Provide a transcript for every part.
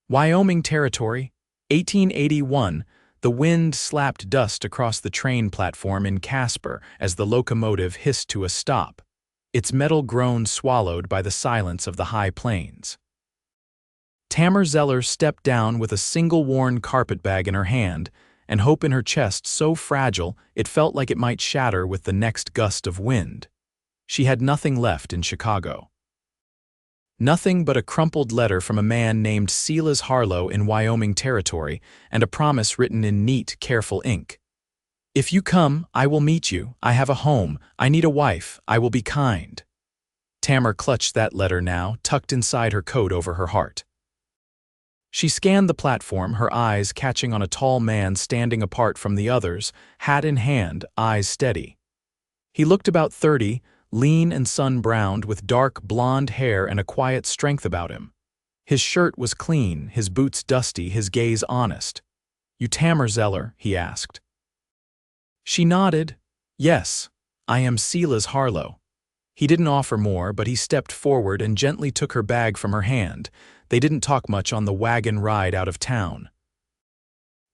Wyoming Territory, 1881, the wind slapped dust across the train platform in Casper as the locomotive hissed to a stop, its metal groan swallowed by the silence of the high plains. Tamar Zeller stepped down with a single worn carpetbag in her hand and hope in her chest so fragile it felt like it might shatter with the next gust of wind. She had nothing left in Chicago. Nothing but a crumpled letter from a man named Silas Harlow in Wyoming Territory and a promise written in neat, careful ink. "If you come, I will meet you. I have a home. I need a wife. I will be kind." Tamar clutched that letter now, tucked inside her coat over her heart. She scanned the platform, her eyes catching on a tall man standing apart from the others, hat in hand, eyes steady. He looked about 30, lean and sun-browned, with dark blonde hair and a quiet strength about him. His shirt was clean, his boots dusty, his gaze honest. "You Tamar Zeller?" he asked. She nodded. "Yes, I am Silas Harlow." He didn't offer more, but he stepped forward and gently took her bag from her hand. They didn't talk much on the wagon ride out of town.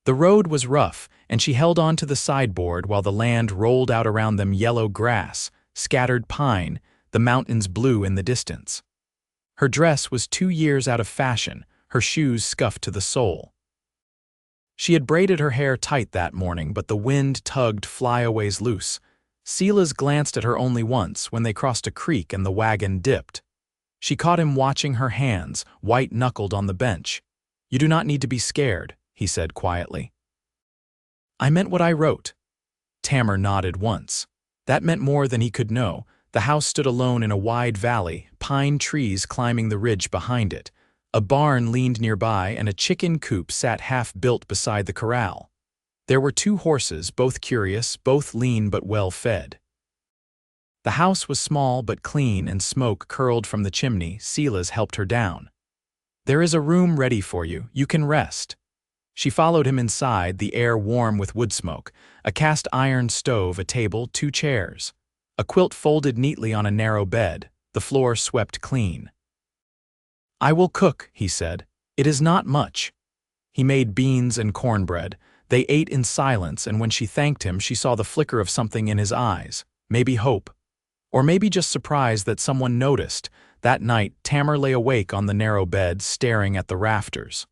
The road was rough, and she held on to the sideboard while the land rolled out around them, yellow grass, scattered pine, the mountains blue in the distance. Her dress was 2 years out of fashion, her shoes scuffed to the sole. She had braided her hair tight that morning, but the wind tugged flyaways loose. Silas glanced at her only once, when they crossed a creek and the wagon dipped. She caught him watching her hands, white-knuckled on the bench. "You do not need to be scared," he said quietly. "I meant what I wrote." Tamar nodded once. That meant more than he could know. The house stood alone in a wide valley, pine trees climbing the ridge behind it. A barn leaned nearby, and a chicken coop sat half-built beside the corral. There were 2 horses, both curious, both lean but well-fed. The house was small but clean, and smoke curled from the chimney. Silas helped her down. "There is a room ready for you. You can rest." She followed him inside, the air warm with wood smoke, a cast-iron stove, a table, 2 chairs. A quilt folded neatly on a narrow bed, the floor swept clean. "I will cook," he said. "It is not much." He made beans and cornbread. They ate in silence, and when she thanked him, she saw the flicker of something in his eyes, maybe hope. Or maybe just surprise that someone noticed. That night, Tamar lay awake on the narrow bed, staring at the rafters.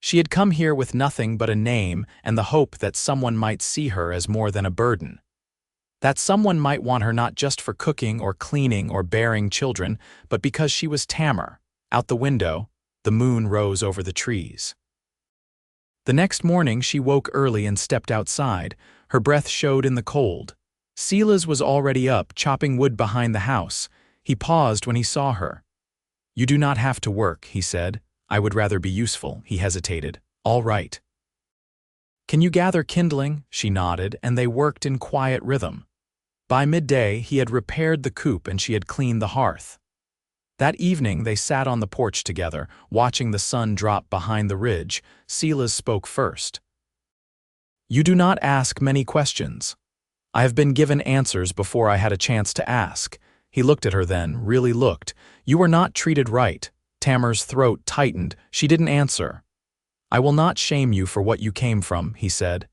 She had come here with nothing but a name and the hope that someone might see her as more than a burden. That someone might want her not just for cooking or cleaning or bearing children, but because she was Tamar. Out the window, the moon rose over the trees. The next morning she woke early and stepped outside. Her breath showed in the cold. Silas was already up, chopping wood behind the house. He paused when he saw her. "You do not have to work," he said. "I would rather be useful." He hesitated. "All right." "Can you gather kindling?" She nodded, and they worked in quiet rhythm. By midday, he had repaired the coop and she had cleaned the hearth. That evening, they sat on the porch together, watching the sun drop behind the ridge. Silas spoke first. "You do not ask many questions. I have been given answers before I had a chance to ask." He looked at her then, really looked. "You were not treated right." Tamar's throat tightened. She didn't answer. "I will not shame you for what you came from," he said.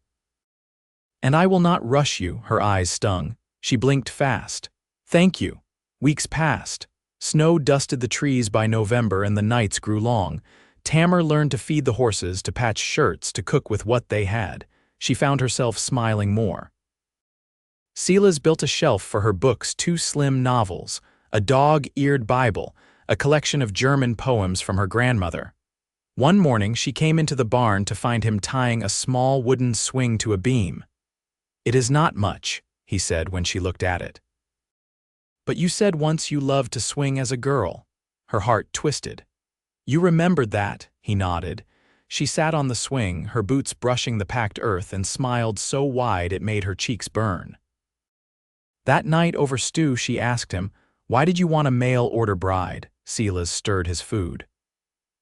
"And I will not rush you." Her eyes stung. She blinked fast. "Thank you." Weeks passed. Snow dusted the trees by November and the nights grew long. Tamar learned to feed the horses, to patch shirts, to cook with what they had. She found herself smiling more. Silas built a shelf for her books, 2 slim novels, a dog-eared Bible, a collection of German poems from her grandmother. One morning she came into the barn to find him tying a small wooden swing to a beam. "It is not much," he said when she looked at it. "But you said once you loved to swing as a girl." Her heart twisted. "You remembered that," he nodded. She sat on the swing, her boots brushing the packed earth, and smiled so wide it made her cheeks burn. That night over stew she asked him, "Why did you want a mail-order bride?" Silas stirred his food.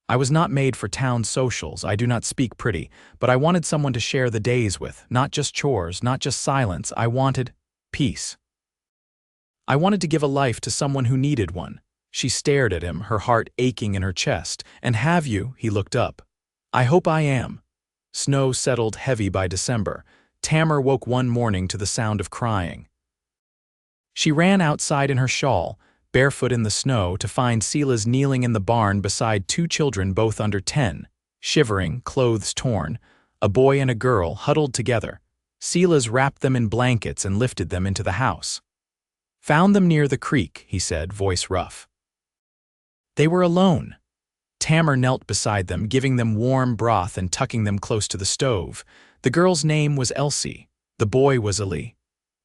"I was not made for town socials. I do not speak pretty, but I wanted someone to share the days with, not just chores, not just silence. I wanted peace. I wanted to give a life to someone who needed one." She stared at him, her heart aching in her chest. "And have you?" He looked up. "I hope I am." Snow settled heavy by December. Tamar woke one morning to the sound of crying. She ran outside in her shawl, barefoot in the snow, to find Silas kneeling in the barn beside two children both under 10, shivering, clothes torn, a boy and a girl huddled together. Silas wrapped them in blankets and lifted them into the house. "Found them near the creek," he said, voice rough. They were alone. Tamar knelt beside them, giving them warm broth and tucking them close to the stove. The girl's name was Elsie. The boy was Ali.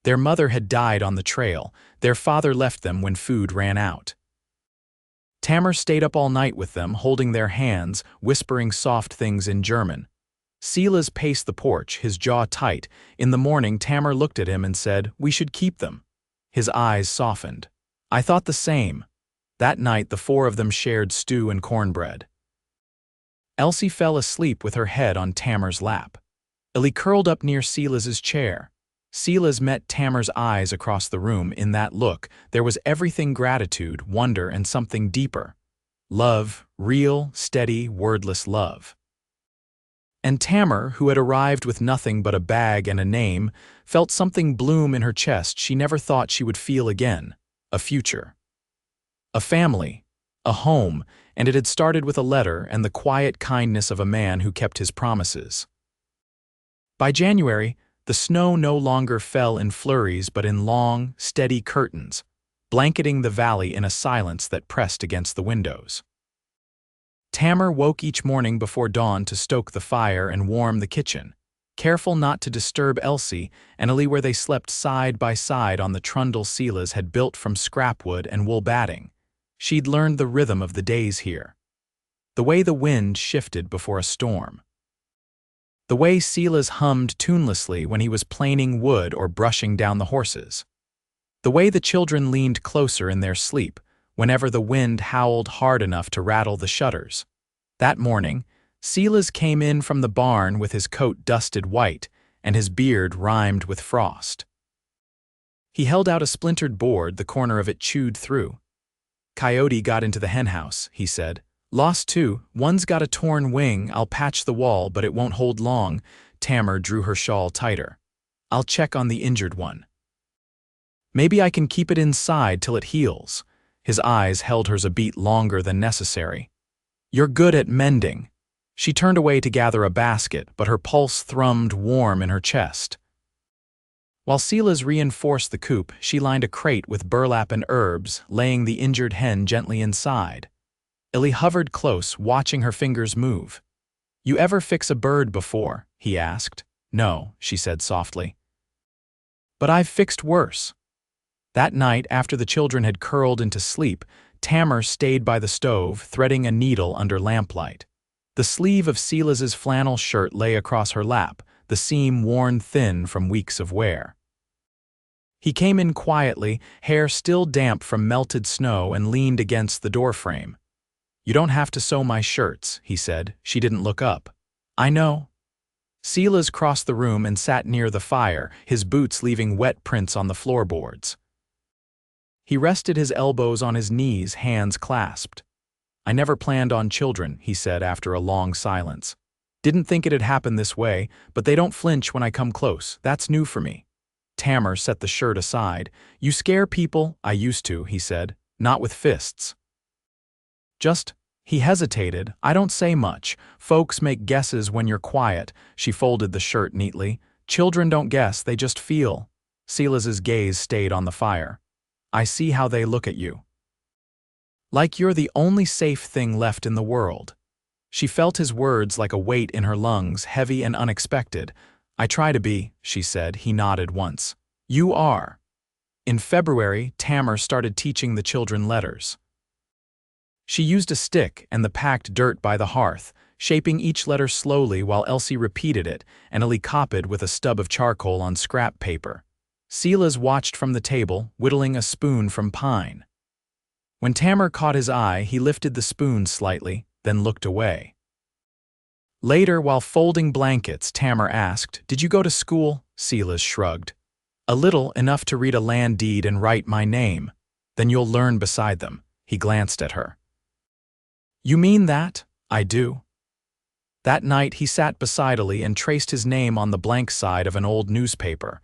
Their mother had died on the trail. Their father left them when food ran out. Tamar stayed up all night with them, holding their hands, whispering soft things in German. Silas paced the porch, his jaw tight. In the morning, Tamar looked at him and said, "We should keep them." His eyes softened. "I thought the same." That night, the four of them shared stew and cornbread. Elsie fell asleep with her head on Tamar's lap. Ellie curled up near Silas's chair. Silas met Tamar's eyes across the room. In that look, there was everything: gratitude, wonder, and something deeper. Love, real, steady, wordless love. And Tamar, who had arrived with nothing but a bag and a name, felt something bloom in her chest she never thought she would feel again: a future. A family, a home, and it had started with a letter and the quiet kindness of a man who kept his promises. By January, the snow no longer fell in flurries but in long, steady curtains, blanketing the valley in a silence that pressed against the windows. Tamar woke each morning before dawn to stoke the fire and warm the kitchen, careful not to disturb Elsie and Ali where they slept side by side on the trundle Silas had built from scrapwood and wool batting. She'd learned the rhythm of the days here. The way the wind shifted before a storm. The way Silas hummed tunelessly when he was planing wood or brushing down the horses. The way the children leaned closer in their sleep whenever the wind howled hard enough to rattle the shutters. That morning, Silas came in from the barn with his coat dusted white and his beard rimed with frost. He held out a splintered board, the corner of it chewed through. "Coyote got into the henhouse," he said. "Lost two. One's got a torn wing. I'll patch the wall, but it won't hold long." Tamar drew her shawl tighter. "I'll check on the injured one. Maybe I can keep it inside till it heals." His eyes held hers a beat longer than necessary. "You're good at mending." She turned away to gather a basket, but her pulse thrummed warm in her chest. While Silas reinforced the coop, she lined a crate with burlap and herbs, laying the injured hen gently inside. Ellie hovered close, watching her fingers move. "You ever fix a bird before?" he asked. "No," she said softly. "But I've fixed worse." That night, after the children had curled into sleep, Tamar stayed by the stove, threading a needle under lamplight. The sleeve of Silas's flannel shirt lay across her lap, the seam worn thin from weeks of wear. He came in quietly, hair still damp from melted snow, and leaned against the doorframe. "You don't have to sew my shirts," he said. She didn't look up. "I know." Silas crossed the room and sat near the fire, his boots leaving wet prints on the floorboards. He rested his elbows on his knees, hands clasped. "I never planned on children," he said after a long silence. "Didn't think it'd happen this way, but they don't flinch when I come close. That's new for me." Tamar set the shirt aside. "You scare people." "I used to," he said. "Not with fists." "Just..." He hesitated. "I don't say much. Folks make guesses when you're quiet." She folded the shirt neatly. "Children don't guess, they just feel." Silas's gaze stayed on the fire. "I see how they look at you. Like you're the only safe thing left in the world." She felt his words like a weight in her lungs, heavy and unexpected. "I try to be," she said. He nodded once. "You are." In February, Tamar started teaching the children letters. She used a stick and the packed dirt by the hearth, shaping each letter slowly while Elsie repeated it, and Ellie copied with a stub of charcoal on scrap paper. Silas watched from the table, whittling a spoon from pine. When Tamar caught his eye, he lifted the spoon slightly, then looked away. Later, while folding blankets, Tamar asked, "Did you go to school?" Silas shrugged. "A little, enough to read a land deed and write my name. Then you'll learn beside them." He glanced at her. "You mean that?" "I do." That night he sat beside Ellie and traced his name on the blank side of an old newspaper.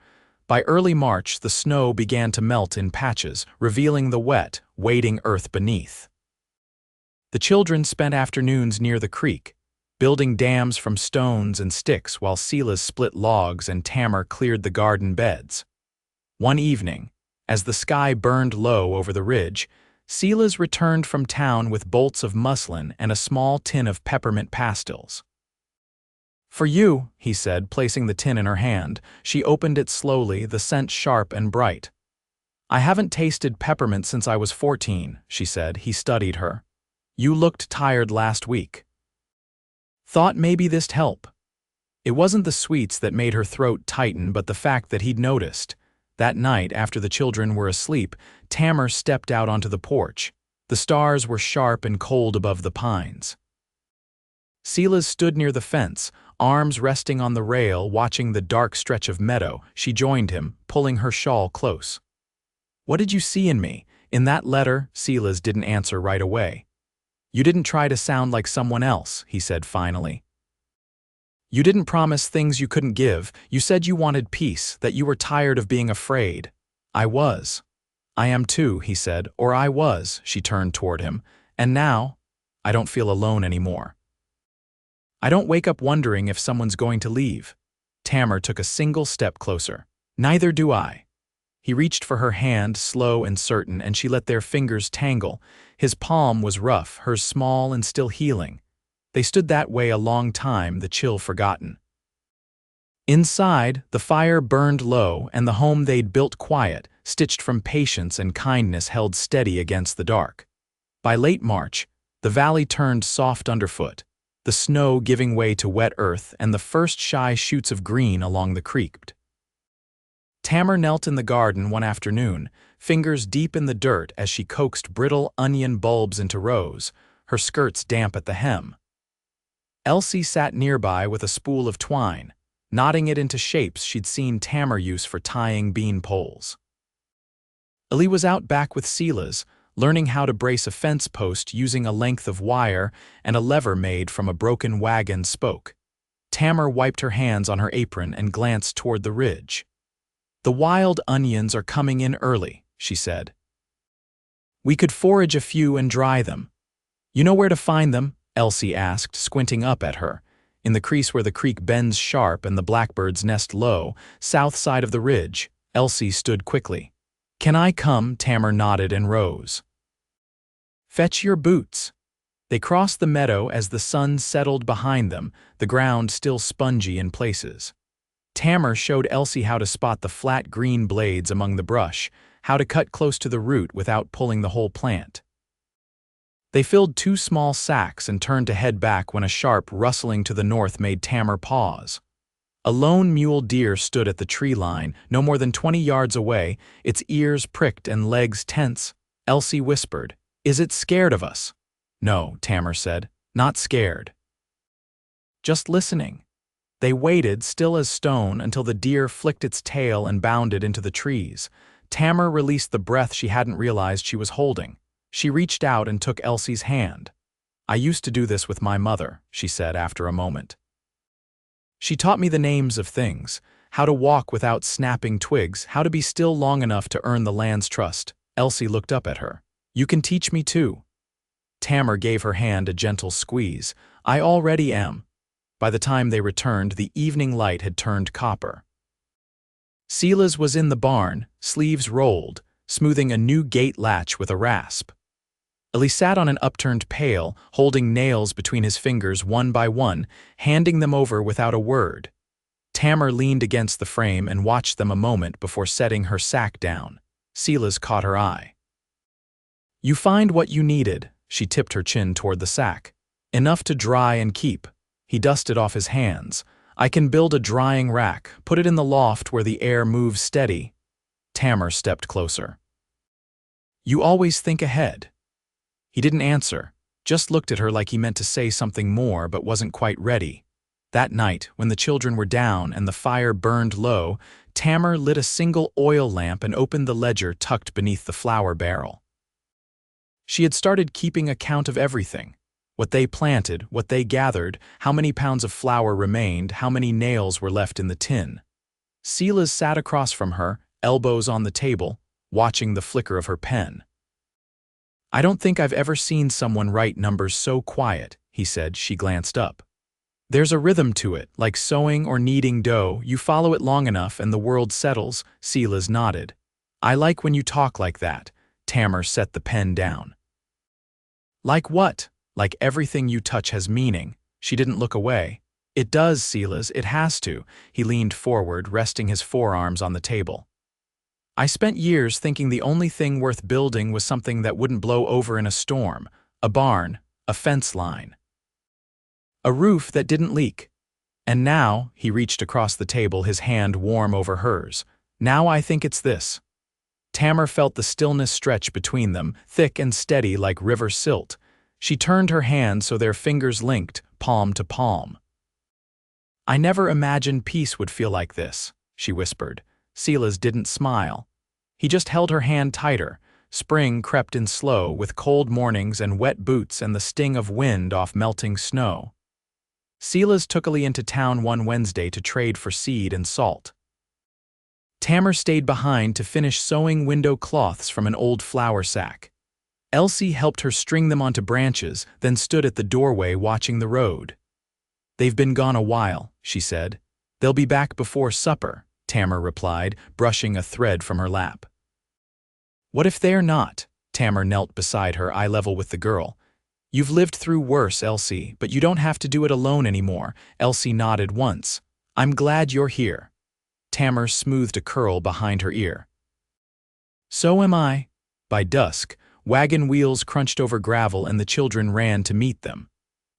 By early March, the snow began to melt in patches, revealing the wet, waiting earth beneath. The children spent afternoons near the creek, building dams from stones and sticks while Silas split logs and Tamar cleared the garden beds. One evening, as the sky burned low over the ridge, Silas returned from town with bolts of muslin and a small tin of peppermint pastils. "For you," he said, placing the tin in her hand. She opened it slowly, the scent sharp and bright. "I haven't tasted peppermint since I was 14, she said. He studied her. "You looked tired last week." Thought maybe this'd help. It wasn't the sweets that made her throat tighten, but the fact that he'd noticed. That night, after the children were asleep, Tamar stepped out onto the porch. The stars were sharp and cold above the pines. Silas stood near the fence, arms resting on the rail, watching the dark stretch of meadow. She joined him, pulling her shawl close. "What did you see in me? In that letter?" Silas didn't answer right away. "You didn't try to sound like someone else," he said finally. "You didn't promise things you couldn't give. You said you wanted peace, that you were tired of being afraid." "I was." "I am too," he said. "Or I was." She turned toward him. "And now, I don't feel alone anymore. I don't wake up wondering if someone's going to leave." Tamar took a single step closer. "Neither do I." He reached for her hand, slow and certain, and she let their fingers tangle. His palm was rough, hers small and still healing. They stood that way a long time, the chill forgotten. Inside, the fire burned low, and the home they'd built quiet, stitched from patience and kindness, held steady against the dark. By late March, the valley turned soft underfoot, the snow giving way to wet earth and the first shy shoots of green along the creek. Tamar knelt in the garden one afternoon, fingers deep in the dirt as she coaxed brittle onion bulbs into rows, her skirts damp at the hem. Elsie sat nearby with a spool of twine, knotting it into shapes she'd seen Tamar use for tying bean poles. Ellie was out back with Silas, learning how to brace a fence post using a length of wire and a lever made from a broken wagon spoke. Tamar wiped her hands on her apron and glanced toward the ridge. "The wild onions are coming in early," she said. "We could forage a few and dry them." "You know where to find them?" Elsie asked, squinting up at her. "In the crease where the creek bends sharp and the blackbirds nest low, south side of the ridge." Elsie stood quickly. "Can I come?" Tamar nodded and rose. "Fetch your boots." They crossed the meadow as the sun settled behind them, the ground still spongy in places. Tamar showed Elsie how to spot the flat green blades among the brush, how to cut close to the root without pulling the whole plant. They filled 2 small sacks and turned to head back when a sharp rustling to the north made Tamar pause. A lone mule deer stood at the tree line, no more than 20 yards away, its ears pricked and legs tense. Elsie whispered, "Is it scared of us?" "No," Tamar said, "not scared. Just listening." They waited, still as stone, until the deer flicked its tail and bounded into the trees. Tamar released the breath she hadn't realized she was holding. She reached out and took Elsie's hand. "I used to do this with my mother," she said after a moment. "She taught me the names of things, how to walk without snapping twigs, how to be still long enough to earn the land's trust." Elsie looked up at her. "You can teach me too." Tamar gave her hand a gentle squeeze. "I already am." By the time they returned, the evening light had turned copper. Silas was in the barn, sleeves rolled, smoothing a new gate latch with a rasp. Ellie sat on an upturned pail, holding nails between his fingers one by one, handing them over without a word. Tamar leaned against the frame and watched them a moment before setting her sack down. Silas caught her eye. "You find what you needed," she tipped her chin toward the sack. "Enough to dry and keep." He dusted off his hands. "I can build a drying rack, put it in the loft where the air moves steady." Tamar stepped closer. "You always think ahead." He didn't answer, just looked at her like he meant to say something more but wasn't quite ready. That night, when the children were down and the fire burned low, Tamar lit a single oil lamp and opened the ledger tucked beneath the flour barrel. She had started keeping account of everything. What they planted, what they gathered, how many pounds of flour remained, how many nails were left in the tin. Silas sat across from her, elbows on the table, watching the flicker of her pen. "I don't think I've ever seen someone write numbers so quiet," he said. She glanced up. "There's a rhythm to it, like sewing or kneading dough. You follow it long enough and the world settles." Silas nodded. "I like when you talk like that." Tamar set the pen down. "Like what?" "Like everything you touch has meaning." She didn't look away. "It does, Silas, it has to." He leaned forward, resting his forearms on the table. "I spent years thinking the only thing worth building was something that wouldn't blow over in a storm. A barn, a fence line, a roof that didn't leak. And now," he reached across the table, his hand warm over hers, "now I think it's this." Tamar felt the stillness stretch between them, thick and steady like river silt. She turned her hand so their fingers linked, palm to palm. "I never imagined peace would feel like this," she whispered. Silas didn't smile. He just held her hand tighter. Spring crept in slow, with cold mornings and wet boots and the sting of wind off melting snow. Silas took Ellie into town one Wednesday to trade for seed and salt. Tamar stayed behind to finish sewing window cloths from an old flour sack. Elsie helped her string them onto branches, then stood at the doorway watching the road. "They've been gone a while," she said. "They'll be back before supper," Tamar replied, brushing a thread from her lap. "What if they're not?" Tamar knelt beside her, eye level with the girl. "You've lived through worse, Elsie, but you don't have to do it alone anymore." Elsie nodded once. "I'm glad you're here." Tamar smoothed a curl behind her ear. "So am I." By dusk, wagon wheels crunched over gravel and the children ran to meet them.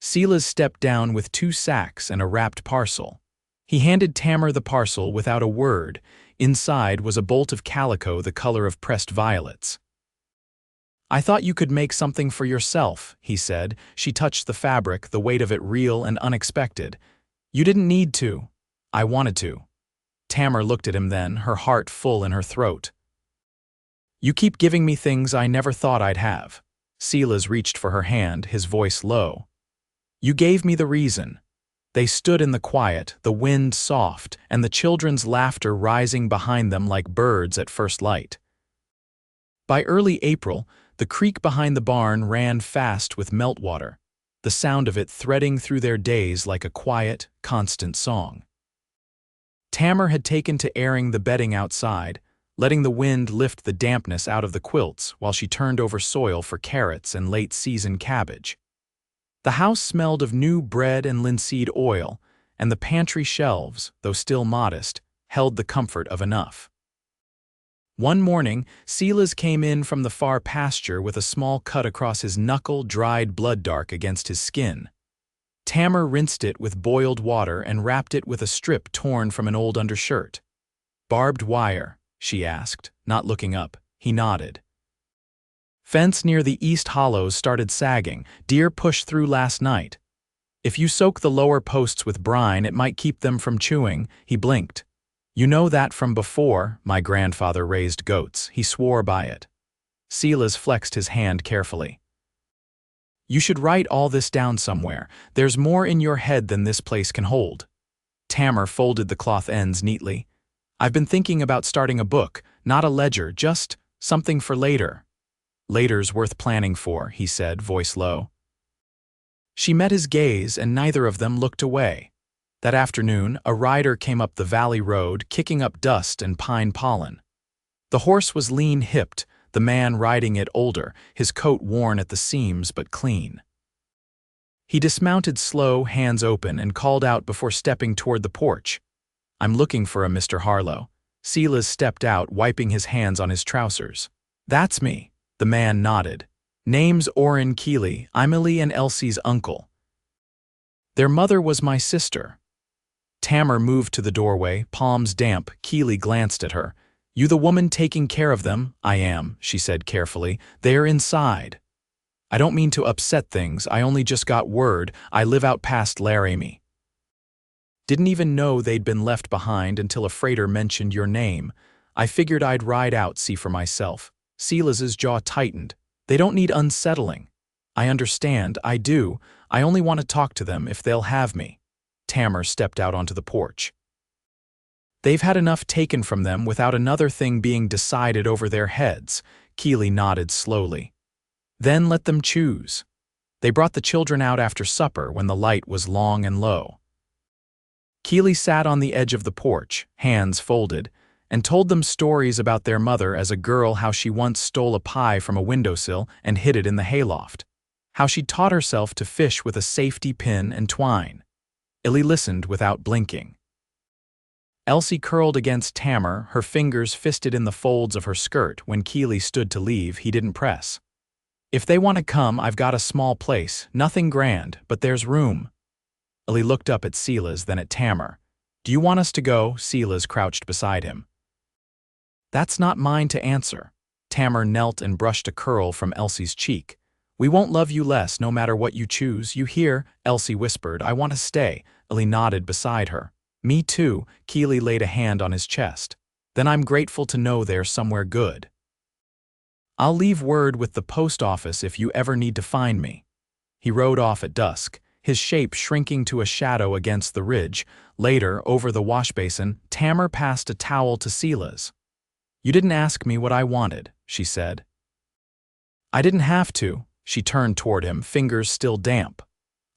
Silas stepped down with 2 sacks and a wrapped parcel. He handed Tamar the parcel without a word. Inside was a bolt of calico the color of pressed violets. "I thought you could make something for yourself," he said. She touched the fabric, the weight of it real and unexpected. "You didn't need to." "I wanted to." Tamar looked at him then, her heart full in her throat. "You keep giving me things I never thought I'd have." Silas reached for her hand, his voice low. "You gave me the reason." They stood in the quiet, the wind soft, and the children's laughter rising behind them like birds at first light. By early April, the creek behind the barn ran fast with meltwater, the sound of it threading through their days like a quiet, constant song. Tamar had taken to airing the bedding outside, letting the wind lift the dampness out of the quilts while she turned over soil for carrots and late-season cabbage. The house smelled of new bread and linseed oil, and the pantry shelves, though still modest, held the comfort of enough. One morning, Silas came in from the far pasture with a small cut across his knuckle, dried blood dark against his skin. Tamar rinsed it with boiled water and wrapped it with a strip torn from an old undershirt. "Barbed wire?" she asked, not looking up. He nodded. "Fence near the east hollows started sagging. Deer pushed through last night. If you soak the lower posts with brine, it might keep them from chewing." He blinked. "You know that from before. My grandfather raised goats. He swore by it." Silas flexed his hand carefully. "You should write all this down somewhere. There's more in your head than this place can hold." Tamar folded the cloth ends neatly. "I've been thinking about starting a book, not a ledger, just something for later." "Later's worth planning for," he said, voice low. She met his gaze, and neither of them looked away. That afternoon, a rider came up the valley road, kicking up dust and pine pollen. The horse was lean-hipped, the man riding it older, his coat worn at the seams but clean. He dismounted slow, hands open, and called out before stepping toward the porch. "I'm looking for a Mr. Harlow." Silas stepped out, wiping his hands on his trousers. "That's me." The man nodded. "Name's Orrin Keeley. I'm Ellie and Elsie's uncle. Their mother was my sister." Tamar moved to the doorway, palms damp. Keeley glanced at her. "You the woman taking care of them?" "I am," she said carefully. "They're inside." "I don't mean to upset things. I only just got word. I live out past Laramie. Didn't even know they'd been left behind until a freighter mentioned your name. I figured I'd ride out, see for myself." Silas's jaw tightened. They don't need unsettling. I understand, I do. I only want to talk to them if they'll have me. Tamar stepped out onto the porch. They've had enough taken from them without another thing being decided over their heads. Keely nodded slowly. Then let them choose. They brought the children out after supper when the light was long and low. Keely sat on the edge of the porch, hands folded, and told them stories about their mother as a girl, how she once stole a pie from a windowsill and hid it in the hayloft, how she taught herself to fish with a safety pin and twine. Ellie listened without blinking. Elsie curled against Tamar, her fingers fisted in the folds of her skirt. When Keely stood to leave, he didn't press. If they want to come, I've got a small place, nothing grand, but there's room. Ellie looked up at Silas, then at Tamar. Do you want us to go? Silas crouched beside him. That's not mine to answer. Tamar knelt and brushed a curl from Elsie's cheek. We won't love you less no matter what you choose, you hear? Elsie whispered. I want to stay. Ellie nodded beside her. Me too. Keely laid a hand on his chest. Then I'm grateful to know there's somewhere good. I'll leave word with the post office if you ever need to find me. He rode off at dusk, his shape shrinking to a shadow against the ridge. Later, over the washbasin, Tamar passed a towel to Silas. You didn't ask me what I wanted, she said. I didn't have to. She turned toward him, fingers still damp.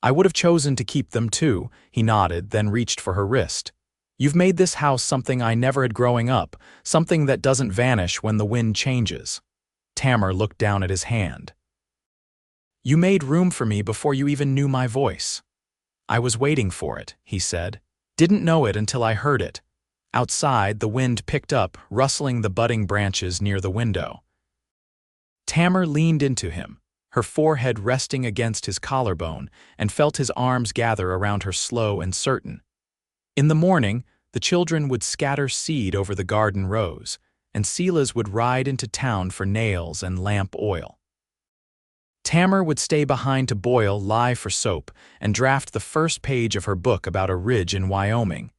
I would have chosen to keep them too. He nodded, then reached for her wrist. You've made this house something I never had growing up, something that doesn't vanish when the wind changes. Tamar looked down at his hand. You made room for me before you even knew my voice. I was waiting for it, he said. Didn't know it until I heard it. Outside, the wind picked up, rustling the budding branches near the window. Tamar leaned into him, her forehead resting against his collarbone, and felt his arms gather around her slow and certain. In the morning, the children would scatter seed over the garden rows, and Silas would ride into town for nails and lamp oil. Tamar would stay behind to boil lye for soap and draft the first page of her book about a ridge in Wyoming,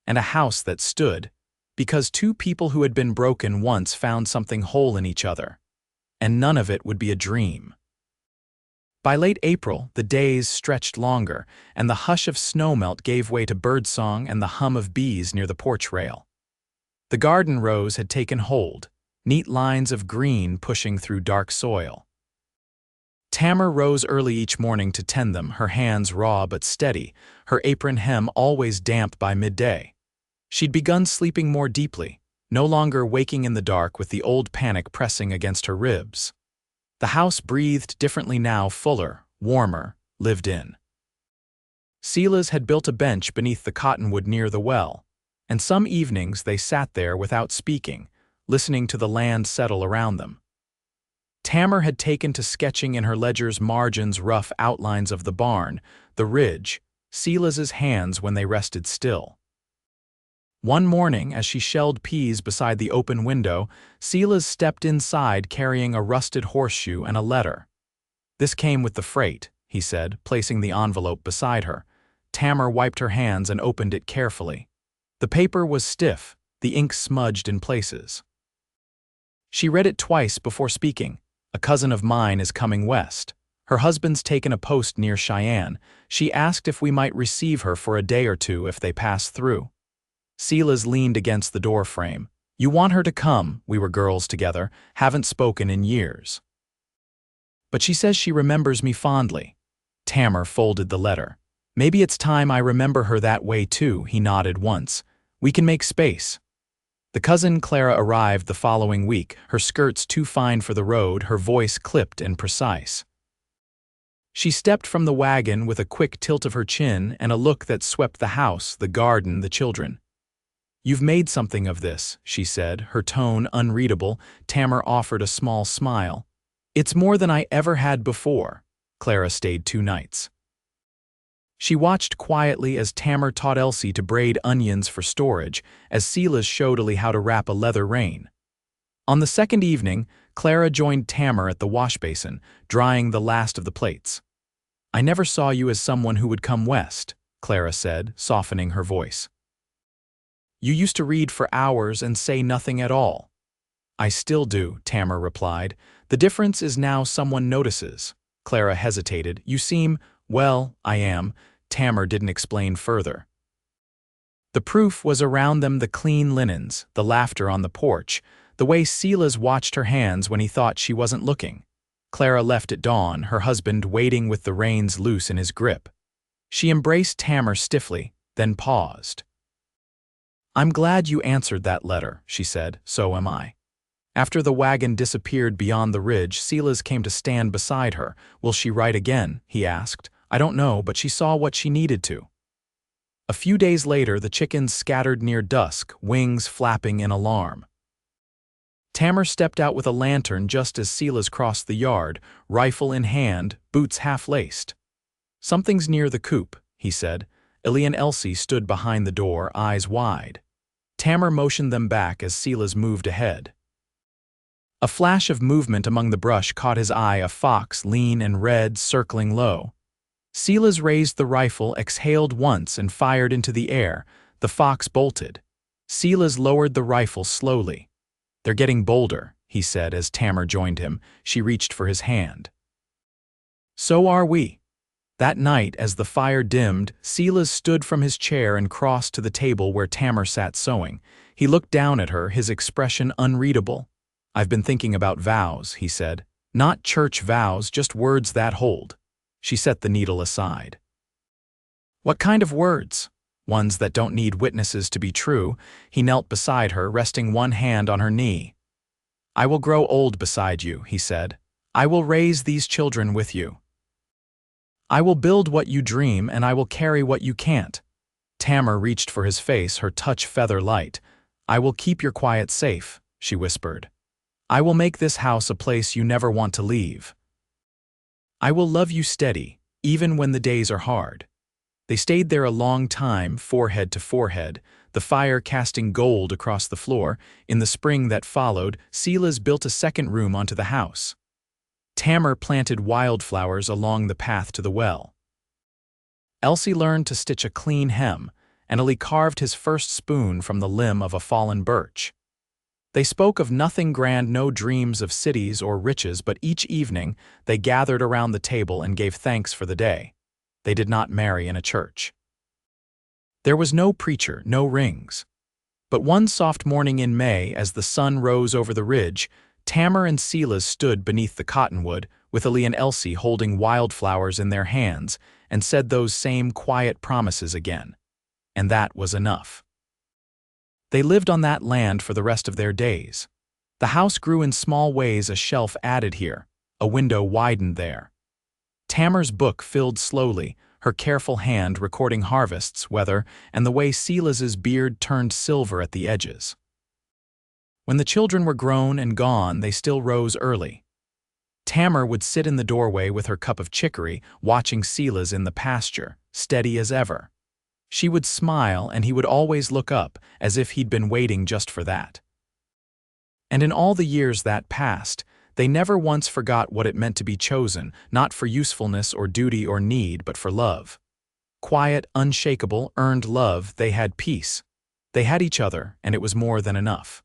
and a house that stood, because two people who had been broken once found something whole in each other, and none of it would be a dream. By late April, the days stretched longer, and the hush of snowmelt gave way to birdsong and the hum of bees near the porch rail. The garden rows had taken hold, neat lines of green pushing through dark soil. Tamar rose early each morning to tend them, her hands raw but steady, her apron hem always damp by midday. She'd begun sleeping more deeply, no longer waking in the dark with the old panic pressing against her ribs. The house breathed differently now, fuller, warmer, lived in. Silas had built a bench beneath the cottonwood near the well, and some evenings they sat there without speaking, listening to the land settle around them. Tamar had taken to sketching in her ledger's margins rough outlines of the barn, the ridge, Silas's hands when they rested still. One morning, as she shelled peas beside the open window, Silas stepped inside carrying a rusted horseshoe and a letter. This came with the freight, he said, placing the envelope beside her. Tamar wiped her hands and opened it carefully. The paper was stiff, the ink smudged in places. She read it twice before speaking. A cousin of mine is coming west. Her husband's taken a post near Cheyenne. She asked if we might receive her for a day or two if they pass through. Silas leaned against the door frame. You want her to come, we were girls together, haven't spoken in years. But she says she remembers me fondly. Tamar folded the letter. Maybe it's time I remember her that way too, he nodded once. We can make space. The cousin Clara arrived the following week, her skirts too fine for the road, her voice clipped and precise. She stepped from the wagon with a quick tilt of her chin and a look that swept the house, the garden, the children. You've made something of this, she said, her tone unreadable. Tamar offered a small smile. It's more than I ever had before. Clara stayed 2 nights. She watched quietly as Tamar taught Elsie to braid onions for storage, as Silas showed Ellie how to wrap a leather rein. On the second evening, Clara joined Tamar at the washbasin, drying the last of the plates. I never saw you as someone who would come west, Clara said, softening her voice. You used to read for hours and say nothing at all. I still do, Tamar replied. The difference is now someone notices. Clara hesitated. You seem, well, I am. Tamar didn't explain further. The proof was around them, the clean linens, the laughter on the porch, the way Silas watched her hands when he thought she wasn't looking. Clara left at dawn, her husband waiting with the reins loose in his grip. She embraced Tamar stiffly, then paused. I'm glad you answered that letter, she said. So am I. After the wagon disappeared beyond the ridge, Silas came to stand beside her. Will she write again? He asked. I don't know, but she saw what she needed to. A few days later, the chickens scattered near dusk, wings flapping in alarm. Tamar stepped out with a lantern just as Silas crossed the yard, rifle in hand, boots half-laced. Something's near the coop, he said. Ellie and Elsie stood behind the door, eyes wide. Tamar motioned them back as Silas moved ahead. A flash of movement among the brush caught his eye, a fox, lean and red, circling low. Silas raised the rifle, exhaled once, and fired into the air. The fox bolted. Silas lowered the rifle slowly. They're getting bolder, he said as Tamar joined him. She reached for his hand. So are we. That night, as the fire dimmed, Silas stood from his chair and crossed to the table where Tamar sat sewing. He looked down at her, his expression unreadable. I've been thinking about vows, he said. Not church vows, just words that hold. She set the needle aside. What kind of words? Ones that don't need witnesses to be true. He knelt beside her, resting one hand on her knee. I will grow old beside you, he said. I will raise these children with you. I will build what you dream, and I will carry what you can't. Tamar reached for his face, her touch feather light. I will keep your quiet safe, she whispered. I will make this house a place you never want to leave. I will love you steady, even when the days are hard. They stayed there a long time, forehead to forehead, the fire casting gold across the floor. In the spring that followed, Silas built a second room onto the house. Tamar planted wildflowers along the path to the well. Elsie learned to stitch a clean hem, and Ellie carved his first spoon from the limb of a fallen birch. They spoke of nothing grand, no dreams of cities or riches, but each evening they gathered around the table and gave thanks for the day. They did not marry in a church. There was no preacher, no rings. But one soft morning in May, as the sun rose over the ridge, Tamar and Silas stood beneath the cottonwood, with Ellie and Elsie holding wildflowers in their hands, and said those same quiet promises again. And that was enough. They lived on that land for the rest of their days. The house grew in small ways, a shelf added here, a window widened there. Tamar's book filled slowly, her careful hand recording harvests, weather, and the way Silas's beard turned silver at the edges. When the children were grown and gone, they still rose early. Tamar would sit in the doorway with her cup of chicory, watching Silas in the pasture, steady as ever. She would smile, and he would always look up, as if he'd been waiting just for that. And in all the years that passed, they never once forgot what it meant to be chosen, not for usefulness or duty or need, but for love. Quiet, unshakable, earned love. They had peace. They had each other, and it was more than enough.